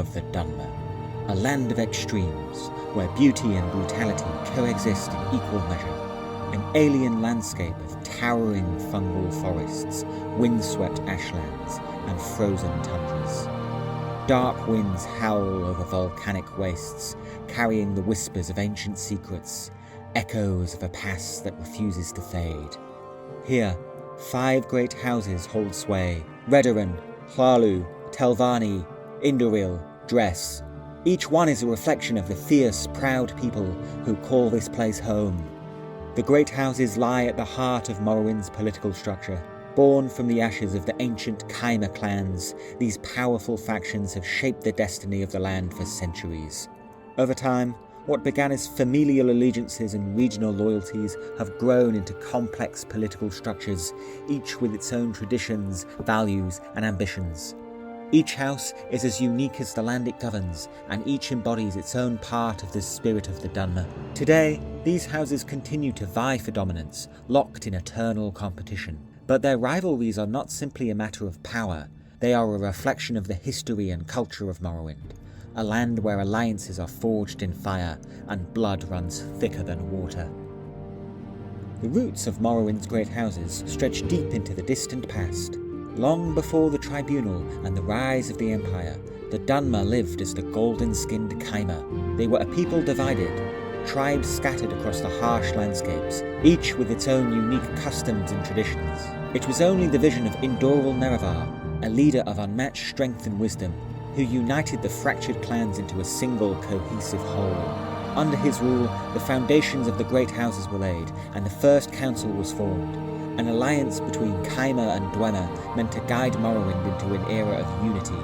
of the Dunmer, a land of extremes where beauty and brutality coexist in equal measure. An alien landscape of towering fungal forests, windswept ashlands, and frozen tundras. Dark winds howl over volcanic wastes, carrying the whispers of ancient secrets, echoes of a past that refuses to fade. Here, 5 great houses hold sway: Redoran, Hlaalu, Telvanni, Indoril, Dres. Each one is a reflection of the fierce, proud people who call this place home. The great houses lie at the heart of Morrowind's political structure. Born from the ashes of the ancient Khyma clans, these powerful factions have shaped the destiny of the land for centuries. Over time, what began as familial allegiances and regional loyalties have grown into complex political structures, each with its own traditions, values, and ambitions. Each house is as unique as the land it governs, and each embodies its own part of the spirit of the Dunmer. Today, these houses continue to vie for dominance, locked in eternal competition. But their rivalries are not simply a matter of power, they are a reflection of the history and culture of Morrowind, a land where alliances are forged in fire and blood runs thicker than water. The roots of Morrowind's great houses stretch deep into the distant past. Long before the Tribunal and the rise of the Empire, the Dunmer lived as the golden-skinned Khyma. They were a people divided, tribes scattered across the harsh landscapes, each with its own unique customs and traditions. It was only the vision of Indoril Nerevar, a leader of unmatched strength and wisdom, who united the fractured clans into a single cohesive whole. Under his rule, the foundations of the great houses were laid, and the first council was formed. An alliance between Khyma and Dunmer meant to guide Morrowind into an era of unity.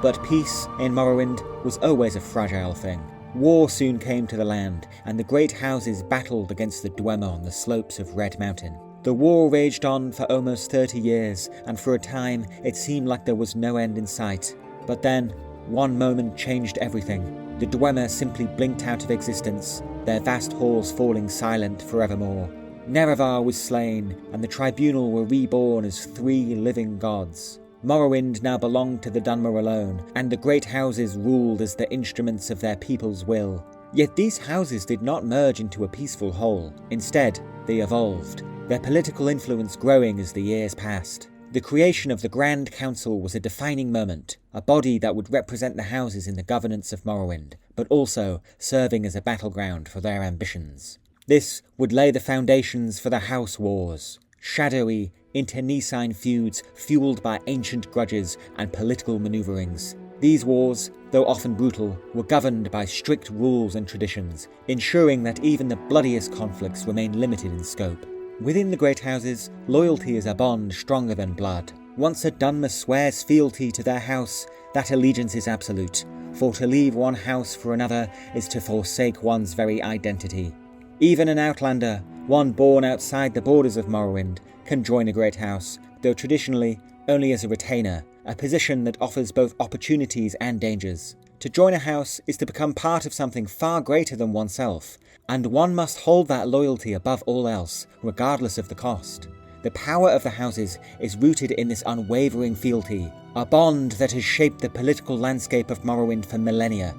But peace in Morrowind was always a fragile thing. War soon came to the land, and the great houses battled against the Dunmer on the slopes of Red Mountain. The war raged on for almost 30 years, and for a time it seemed like there was no end in sight. But then, one moment changed everything. The Dunmer simply blinked out of existence, their vast halls falling silent forevermore. Nerevar was slain, and the Tribunal were reborn as 3 living gods. Morrowind now belonged to the Dunmer alone, and the great houses ruled as the instruments of their people's will. Yet these houses did not merge into a peaceful whole. Instead, they evolved, their political influence growing as the years passed. The creation of the Grand Council was a defining moment, a body that would represent the houses in the governance of Morrowind, but also serving as a battleground for their ambitions. This would lay the foundations for the House Wars, shadowy, internecine feuds fueled by ancient grudges and political maneuverings. These wars, though often brutal, were governed by strict rules and traditions, ensuring that even the bloodiest conflicts remained limited in scope. Within the great houses, loyalty is a bond stronger than blood. Once a Dunmer swears fealty to their house, that allegiance is absolute, for to leave one house for another is to forsake one's very identity. Even an outlander, one born outside the borders of Morrowind, can join a great house, though traditionally only as a retainer, a position that offers both opportunities and dangers. To join a house is to become part of something far greater than oneself, and one must hold that loyalty above all else, regardless of the cost. The power of the houses is rooted in this unwavering fealty, a bond that has shaped the political landscape of Morrowind for millennia.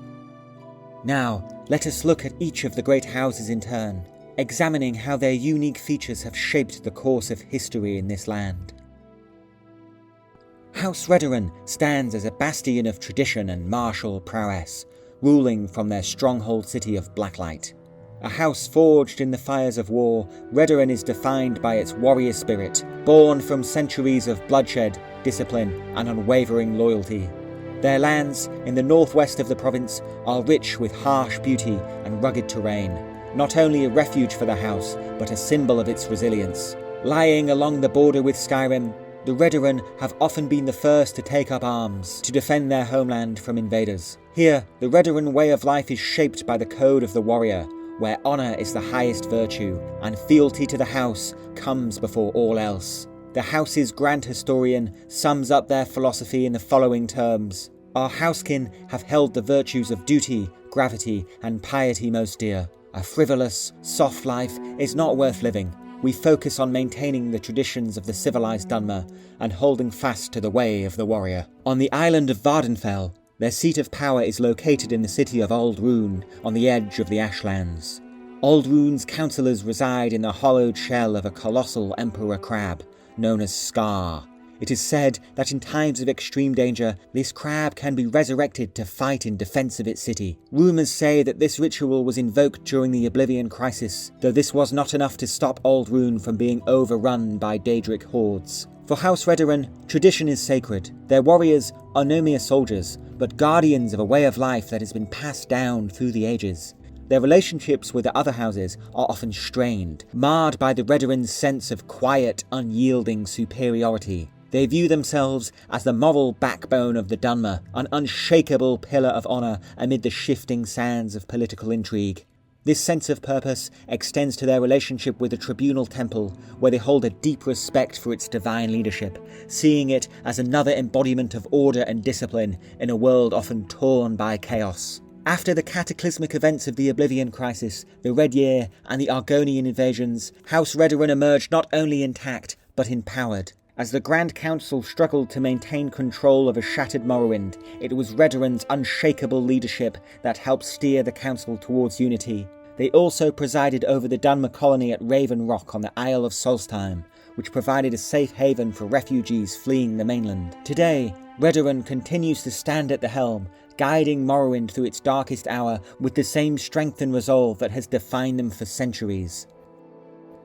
Now, let us look at each of the great houses in turn, examining how their unique features have shaped the course of history in this land. House Redoran stands as a bastion of tradition and martial prowess, ruling from their stronghold city of Blacklight. A house forged in the fires of war, Redoran is defined by its warrior spirit, born from centuries of bloodshed, discipline, and unwavering loyalty. Their lands, in the northwest of the province, are rich with harsh beauty and rugged terrain, not only a refuge for the house, but a symbol of its resilience. Lying along the border with Skyrim, the Redoran have often been the first to take up arms to defend their homeland from invaders. Here, the Redoran way of life is shaped by the code of the warrior, where honour is the highest virtue, and fealty to the house comes before all else. The house's grand historian sums up their philosophy in the following terms: "Our housekin have held the virtues of duty, gravity, and piety most dear. A frivolous, soft life is not worth living. We focus on maintaining the traditions of the civilized Dunmer and holding fast to the way of the warrior." On the island of Vardenfell, Their seat of power is located in the city of Old Rune, on the edge of the Ashlands. Old Rune's councillors reside in the hollowed shell of a colossal emperor crab, known as Scar. It is said that in times of extreme danger, this crab can be resurrected to fight in defence of its city. Rumours say that this ritual was invoked during the Oblivion Crisis, though this was not enough to stop Old Rune from being overrun by Daedric hordes. For House Redoran, tradition is sacred. Their warriors are no mere soldiers, but guardians of a way of life that has been passed down through the ages. Their relationships with the other houses are often strained, marred by the Redorans' sense of quiet, unyielding superiority. They view themselves as the moral backbone of the Dunmer, an unshakable pillar of honour amid the shifting sands of political intrigue. This sense of purpose extends to their relationship with the Tribunal Temple, where they hold a deep respect for its divine leadership, seeing it as another embodiment of order and discipline in a world often torn by chaos. After the cataclysmic events of the Oblivion Crisis, the Red Year, and the Argonian invasions, House Redoran emerged not only intact, but empowered. As the Grand Council struggled to maintain control of a shattered Morrowind, it was Redoran's unshakable leadership that helped steer the Council towards unity. They also presided over the Dunmer colony at Raven Rock on the Isle of Solstheim, which provided a safe haven for refugees fleeing the mainland. Today, Redoran continues to stand at the helm, guiding Morrowind through its darkest hour with the same strength and resolve that has defined them for centuries.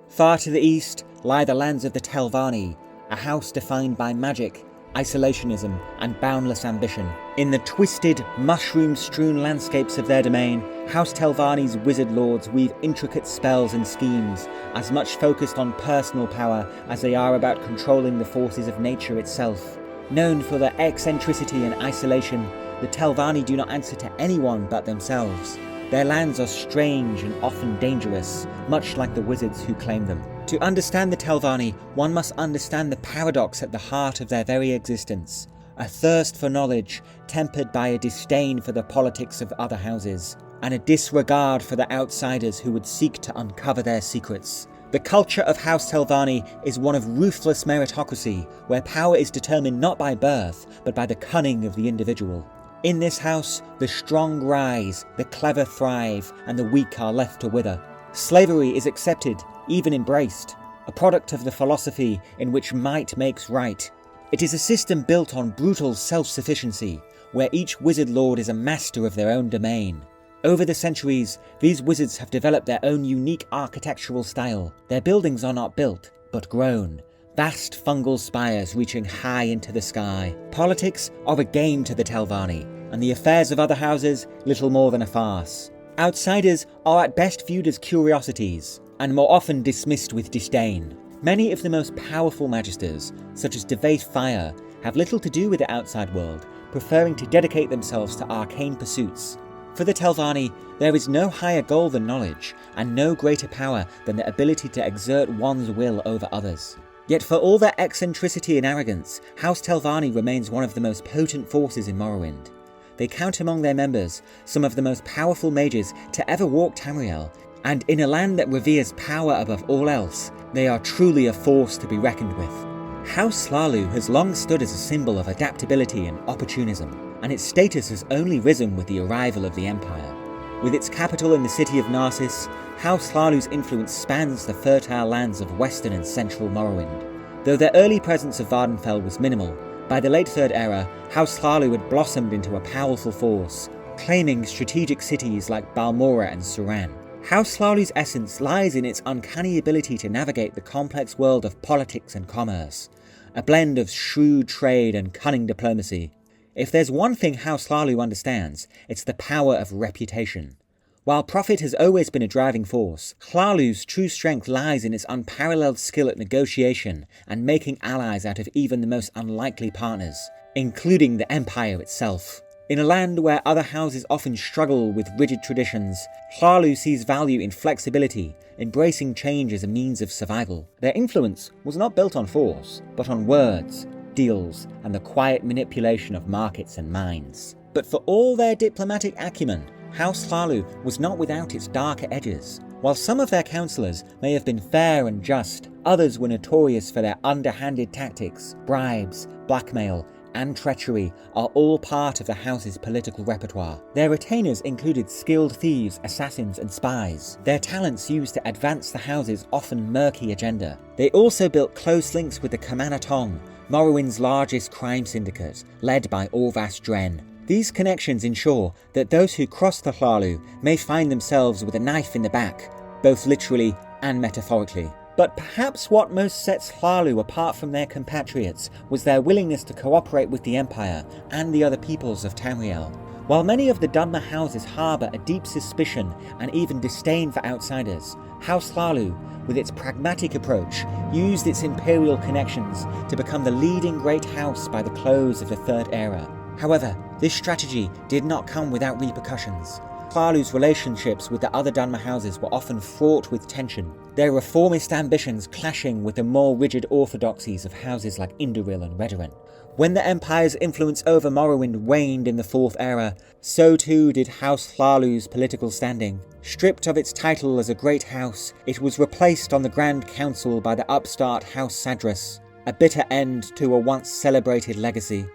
Far to the east lie the lands of the Telvanni, a house defined by magic, isolationism, and boundless ambition. In the twisted, mushroom-strewn landscapes of their domain, House Telvanni's wizard lords weave intricate spells and schemes, as much focused on personal power as they are about controlling the forces of nature itself. Known for their eccentricity and isolation, the Telvanni do not answer to anyone but themselves. Their lands are strange and often dangerous, much like the wizards who claim them. To understand the Telvanni, one must understand the paradox at the heart of their very existence. A thirst for knowledge, tempered by a disdain for the politics of other houses, and a disregard for the outsiders who would seek to uncover their secrets. The culture of House Telvanni is one of ruthless meritocracy, where power is determined not by birth, but by the cunning of the individual. In this house, the strong rise, the clever thrive, and the weak are left to wither. Slavery is accepted, even embraced, a product of the philosophy in which might makes right. It is a system built on brutal self-sufficiency, where each wizard lord is a master of their own domain. Over the centuries, these wizards have developed their own unique architectural style. Their buildings are not built, but grown. Vast fungal spires reaching high into the sky. Politics are a game to the Telvanni, and the affairs of other houses little more than a farce. Outsiders are at best viewed as curiosities, and more often dismissed with disdain. Many of the most powerful magisters, such as Dres Fire, have little to do with the outside world, preferring to dedicate themselves to arcane pursuits. For the Telvanni, there is no higher goal than knowledge, and no greater power than the ability to exert one's will over others. Yet for all their eccentricity and arrogance, House Telvanni remains one of the most potent forces in Morrowind. They count among their members some of the most powerful mages to ever walk Tamriel, and in a land that reveres power above all else, they are truly a force to be reckoned with. House Hlaalu has long stood as a symbol of adaptability and opportunism, and its status has only risen with the arrival of the Empire. With its capital in the city of Narcissus, House Hlaalu's influence spans the fertile lands of western and central Morrowind. Though their early presence of Vvardenfell was minimal, by the late Third Era, House Hlaalu had blossomed into a powerful force, claiming strategic cities like Balmora and Suran. House Hlaalu's essence lies in its uncanny ability to navigate the complex world of politics and commerce, a blend of shrewd trade and cunning diplomacy. If there's one thing House Hlaalu understands, it's the power of reputation. While profit has always been a driving force, Hlaalu's true strength lies in its unparalleled skill at negotiation and making allies out of even the most unlikely partners, including the Empire itself. In a land where other houses often struggle with rigid traditions, Hlaalu sees value in flexibility, embracing change as a means of survival. Their influence was not built on force, but on words, deals, and the quiet manipulation of markets and minds. But for all their diplomatic acumen, House Hlaalu was not without its darker edges. While some of their councillors may have been fair and just, others were notorious for their underhanded tactics, bribes, blackmail, and treachery are all part of the house's political repertoire. Their retainers included skilled thieves, assassins and spies, their talents used to advance the house's often murky agenda. They also built close links with the Camanachd, Morrowind's largest crime syndicate, led by Orvas Dren. These connections ensure that those who cross the Hlaalu may find themselves with a knife in the back, both literally and metaphorically. But perhaps what most sets Hlaalu apart from their compatriots was their willingness to cooperate with the Empire and the other peoples of Tamriel. While many of the Dunmer houses harbour a deep suspicion and even disdain for outsiders, House Hlaalu, with its pragmatic approach, used its imperial connections to become the leading great house by the close of the Third Era. However, this strategy did not come without repercussions. Hlaalu's relationships with the other Dunmer houses were often fraught with tension, their reformist ambitions clashing with the more rigid orthodoxies of houses like Indoril and Redoran. When the Empire's influence over Morrowind waned in the Fourth Era, so too did House Hlaalu's political standing. Stripped of its title as a great house, it was replaced on the Grand Council by the upstart House Dres, a bitter end to a once celebrated legacy.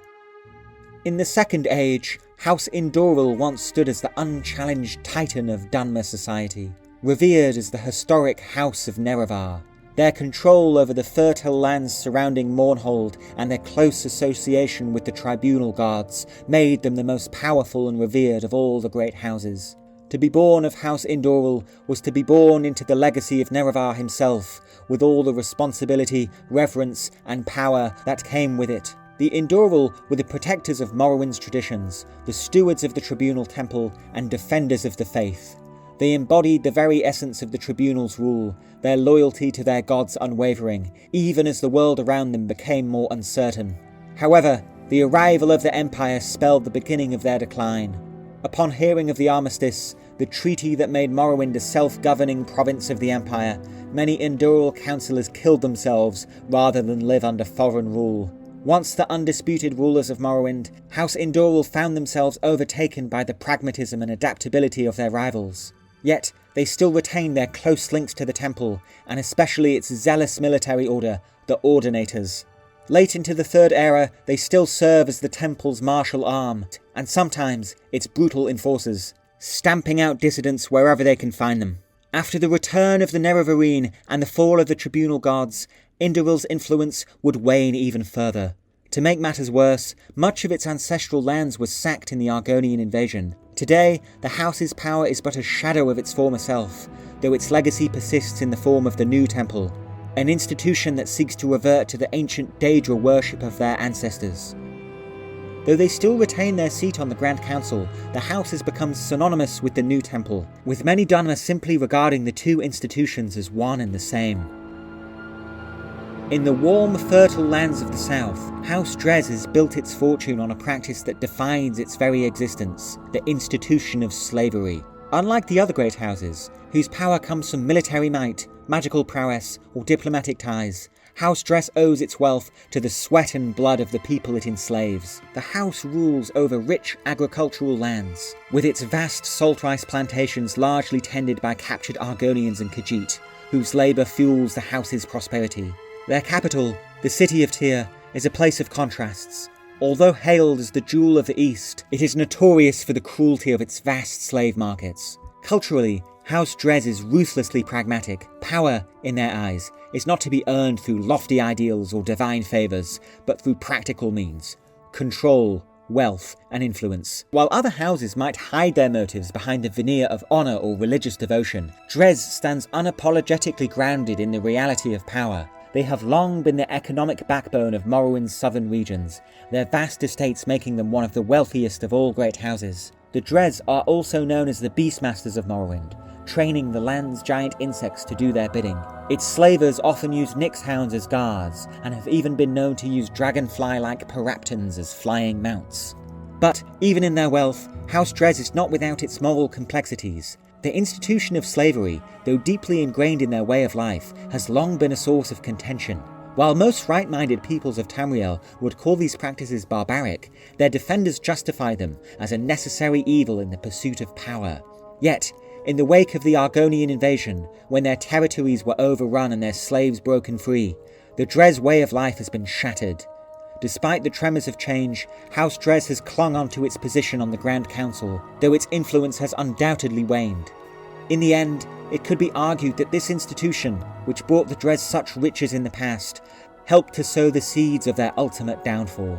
In the Second Age, House Indoril once stood as the unchallenged titan of Dunmer society, revered as the historic House of Nerevar. Their control over the fertile lands surrounding Mournhold and their close association with the tribunal guards made them the most powerful and revered of all the great houses. To be born of House Indoril was to be born into the legacy of Nerevar himself, with all the responsibility, reverence and power that came with it. The Indoril were the protectors of Morrowind's traditions, the stewards of the tribunal temple and defenders of the faith. They embodied the very essence of the tribunal's rule, their loyalty to their gods unwavering, even as the world around them became more uncertain. However, the arrival of the Empire spelled the beginning of their decline. Upon hearing of the armistice, the treaty that made Morrowind a self-governing province of the Empire, many Indoril councillors killed themselves rather than live under foreign rule. Once the undisputed rulers of Morrowind, House Indoril found themselves overtaken by the pragmatism and adaptability of their rivals. Yet, they still retained their close links to the temple, and especially its zealous military order, the Ordinators. Late into the Third Era, they still serve as the temple's martial arm, and sometimes its brutal enforcers, stamping out dissidents wherever they can find them. After the return of the Nerevarine and the fall of the tribunal gods, Indoril's influence would wane even further. To make matters worse, much of its ancestral lands was sacked in the Argonian invasion. Today, the house's power is but a shadow of its former self, though its legacy persists in the form of the New Temple, an institution that seeks to revert to the ancient Daedra worship of their ancestors. Though they still retain their seat on the Grand Council, the house has become synonymous with the New Temple, with many Dunmer simply regarding the two institutions as one and the same. In the warm, fertile lands of the south, House Dres has built its fortune on a practice that defines its very existence, the institution of slavery. Unlike the other great houses, whose power comes from military might, magical prowess, or diplomatic ties, House Dres owes its wealth to the sweat and blood of the people it enslaves. The house rules over rich agricultural lands, with its vast salt rice plantations largely tended by captured Argonians and Khajiit, whose labour fuels the house's prosperity. Their capital, the city of Tyr, is a place of contrasts. Although hailed as the jewel of the East, it is notorious for the cruelty of its vast slave markets. Culturally, House Dres is ruthlessly pragmatic. Power, in their eyes, is not to be earned through lofty ideals or divine favours, but through practical means. Control, wealth, and influence. While other houses might hide their motives behind the veneer of honour or religious devotion, Dres stands unapologetically grounded in the reality of power. They have long been the economic backbone of Morrowind's southern regions, their vast estates making them one of the wealthiest of all great houses. The Dres are also known as the Beastmasters of Morrowind, training the land's giant insects to do their bidding. Its slavers often use Nyx hounds as guards, and have even been known to use dragonfly-like paraptons as flying mounts. But even in their wealth, House Dres is not without its moral complexities. The institution of slavery, though deeply ingrained in their way of life, has long been a source of contention. While most right-minded peoples of Tamriel would call these practices barbaric, their defenders justify them as a necessary evil in the pursuit of power. Yet, in the wake of the Argonian invasion, when their territories were overrun and their slaves broken free, the Dres way of life has been shattered. Despite the tremors of change, House Dres has clung on to its position on the Grand Council, though its influence has undoubtedly waned. In the end, it could be argued that this institution, which brought the Dres such riches in the past, helped to sow the seeds of their ultimate downfall.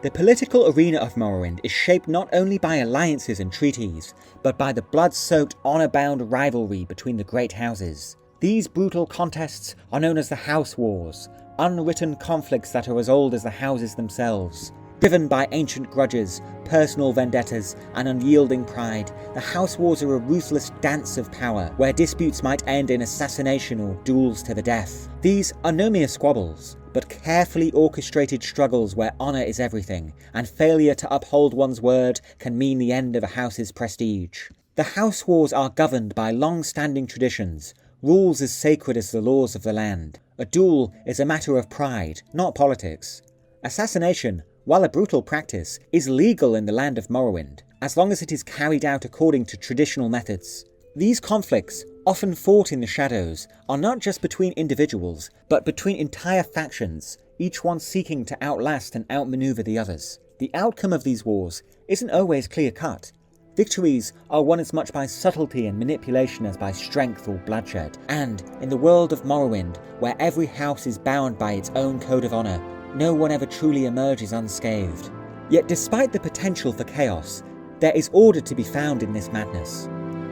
The political arena of Morrowind is shaped not only by alliances and treaties, but by the blood-soaked, honour-bound rivalry between the great houses. These brutal contests are known as the House Wars, unwritten conflicts that are as old as the houses themselves. Driven by ancient grudges, personal vendettas, and unyielding pride, the House Wars are a ruthless dance of power, where disputes might end in assassination or duels to the death. These are no mere squabbles, but carefully orchestrated struggles where honour is everything, and failure to uphold one's word can mean the end of a house's prestige. The House Wars are governed by long-standing traditions, rules as sacred as the laws of the land. A duel is a matter of pride, not politics. Assassination, while a brutal practice, is legal in the land of Morrowind, as long as it is carried out according to traditional methods. These conflicts, often fought in the shadows, are not just between individuals, but between entire factions, each one seeking to outlast and outmaneuver the others. The outcome of these wars isn't always clear-cut. Victories are won as much by subtlety and manipulation as by strength or bloodshed, and in the world of Morrowind, where every house is bound by its own code of honour, no one ever truly emerges unscathed. Yet despite the potential for chaos, there is order to be found in this madness.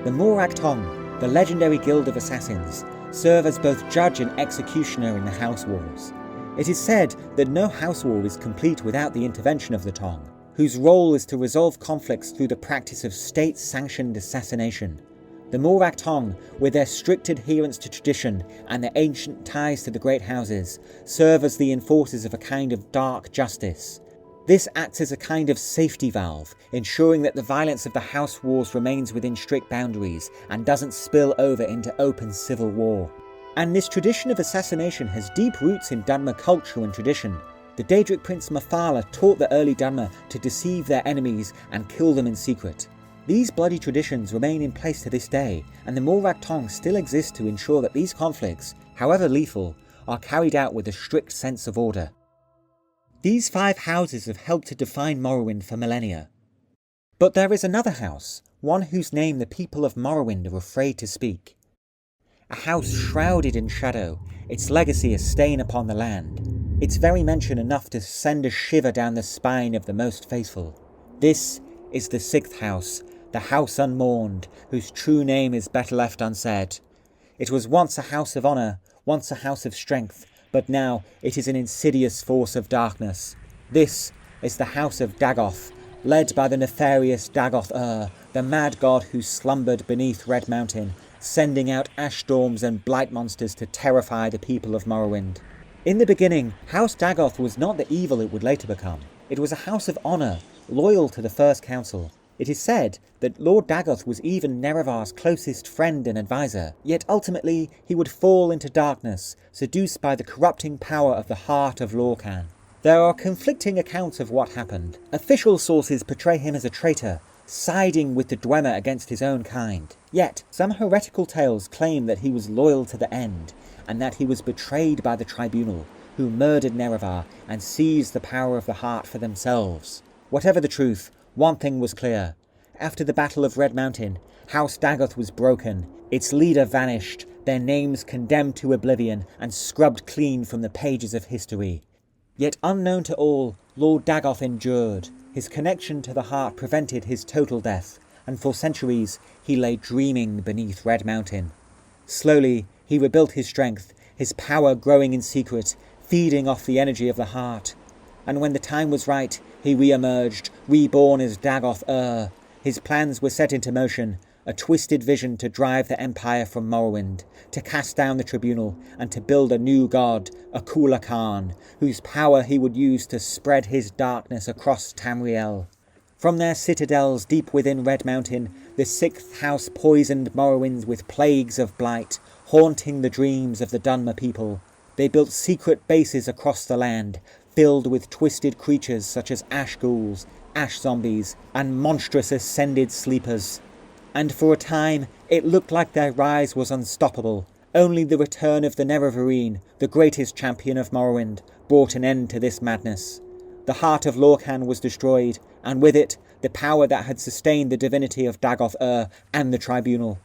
The Morrowind, the legendary guild of assassins, serve as both judge and executioner in the House Wars. It is said that no house war is complete without the intervention of the Tong, whose role is to resolve conflicts through the practice of state-sanctioned assassination. The Morrowind, with their strict adherence to tradition and their ancient ties to the great houses, serve as the enforcers of a kind of dark justice. This acts as a kind of safety valve, ensuring that the violence of the House Wars remains within strict boundaries and doesn't spill over into open civil war. And this tradition of assassination has deep roots in Dunmer culture and tradition. The Daedric Prince Mafala taught the early Dunmer to deceive their enemies and kill them in secret. These bloody traditions remain in place to this day, and the Morrowind still exist to ensure that these conflicts, however lethal, are carried out with a strict sense of order. These 5 houses have helped to define Morrowind for millennia. But there is another house, one whose name the people of Morrowind are afraid to speak. A house shrouded in shadow, its legacy a stain upon the land, its very mention enough to send a shiver down the spine of the most faithful. This is the 6th house, the House Unmourned, whose true name is better left unsaid. It was once a house of honour, once a house of strength, but now it is an insidious force of darkness. This is the House of Dagoth, led by the nefarious Dagoth the mad god who slumbered beneath Red Mountain, sending out ash storms and blight monsters to terrify the people of Morrowind. In the beginning, House Dagoth was not the evil it would later become. It was a house of honour, loyal to the First Council. It is said that Lord Dagoth was even Nerevar's closest friend and advisor, yet ultimately he would fall into darkness, seduced by the corrupting power of the heart of Lorkhan. There are conflicting accounts of what happened. Official sources portray him as a traitor, siding with the Dwemer against his own kind. Yet, some heretical tales claim that he was loyal to the end, and that he was betrayed by the Tribunal, who murdered Nerevar and seized the power of the heart for themselves. Whatever the truth, one thing was clear. After the Battle of Red Mountain, House Dagoth was broken, its leader vanished, their names condemned to oblivion and scrubbed clean from the pages of history. Yet unknown to all, Lord Dagoth endured. His connection to the heart prevented his total death, and for centuries he lay dreaming beneath Red Mountain. Slowly, he rebuilt his strength, his power growing in secret, feeding off the energy of the heart. And when the time was right, he re-emerged, reborn as Dagoth. His plans were set into motion, a twisted vision to drive the Empire from Morrowind, to cast down the Tribunal, and to build a new god, a Kula Khan, whose power he would use to spread his darkness across Tamriel. From their citadels deep within Red Mountain, the 6th house poisoned Morrowinds with plagues of blight, haunting the dreams of the Dunmer people. They built secret bases across the land, filled with twisted creatures such as ash ghouls, ash zombies, and monstrous ascended sleepers. And for a time, it looked like their rise was unstoppable, Only the return of the Nerevarine, the greatest champion of Morrowind, brought an end to this madness. The heart of Lorkhan was destroyed, and with it, the power that had sustained the divinity of Dagoth-Ur and the Tribunal.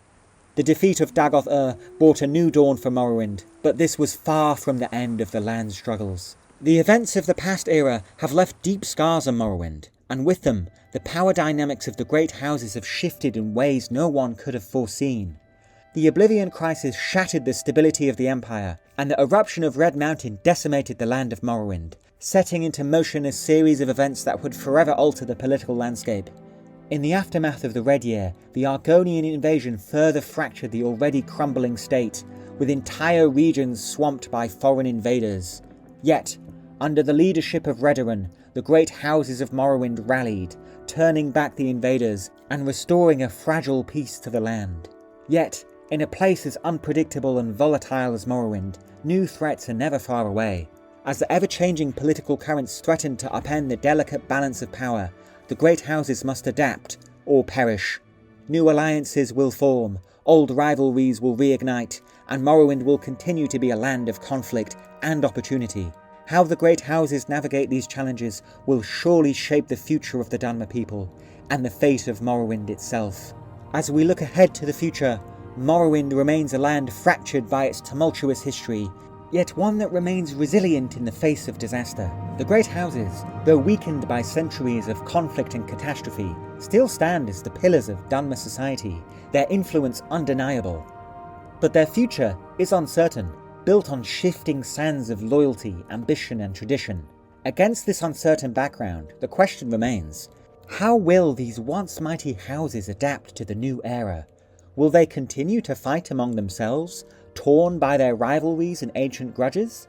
The defeat of Dagoth-Ur brought a new dawn for Morrowind, but this was far from the end of the land's struggles. The events of the past era have left deep scars on Morrowind, and with them, the power dynamics of the great houses have shifted in ways no one could have foreseen. The Oblivion Crisis shattered the stability of the Empire, and the eruption of Red Mountain decimated the land of Morrowind, setting into motion a series of events that would forever alter the political landscape. In the aftermath of the Red Year, the Argonian invasion further fractured the already crumbling state, with entire regions swamped by foreign invaders. Yet, under the leadership of Redoran, the great houses of Morrowind rallied, turning back the invaders and restoring a fragile peace to the land. Yet, in a place as unpredictable and volatile as Morrowind, new threats are never far away. As the ever-changing political currents threaten to upend the delicate balance of power, the great houses must adapt, or perish. New alliances will form, old rivalries will reignite, and Morrowind will continue to be a land of conflict and opportunity. How the great houses navigate these challenges will surely shape the future of the Dunmer people, and the fate of Morrowind itself. As we look ahead to the future, Morrowind remains a land fractured by its tumultuous history, yet one that remains resilient in the face of disaster. The great houses, though weakened by centuries of conflict and catastrophe, still stand as the pillars of Dunmer society, their influence undeniable. But their future is uncertain, built on shifting sands of loyalty, ambition and tradition. Against this uncertain background, the question remains, how will these once mighty houses adapt to the new era? Will they continue to fight among themselves, torn by their rivalries and ancient grudges?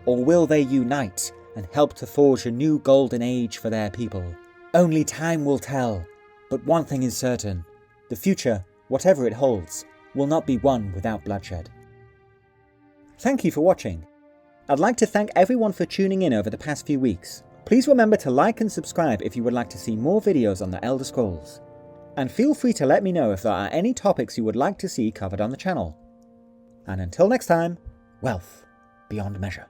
Or will they unite and help to forge a new golden age for their people? Only time will tell, but one thing is certain. The future, whatever it holds, will not be won without bloodshed. Thank you for watching. I'd like to thank everyone for tuning in over the past few weeks. Please remember to like and subscribe if you would like to see more videos on the Elder Scrolls. And feel free to let me know if there are any topics you would like to see covered on the channel. And until next time, wealth beyond measure.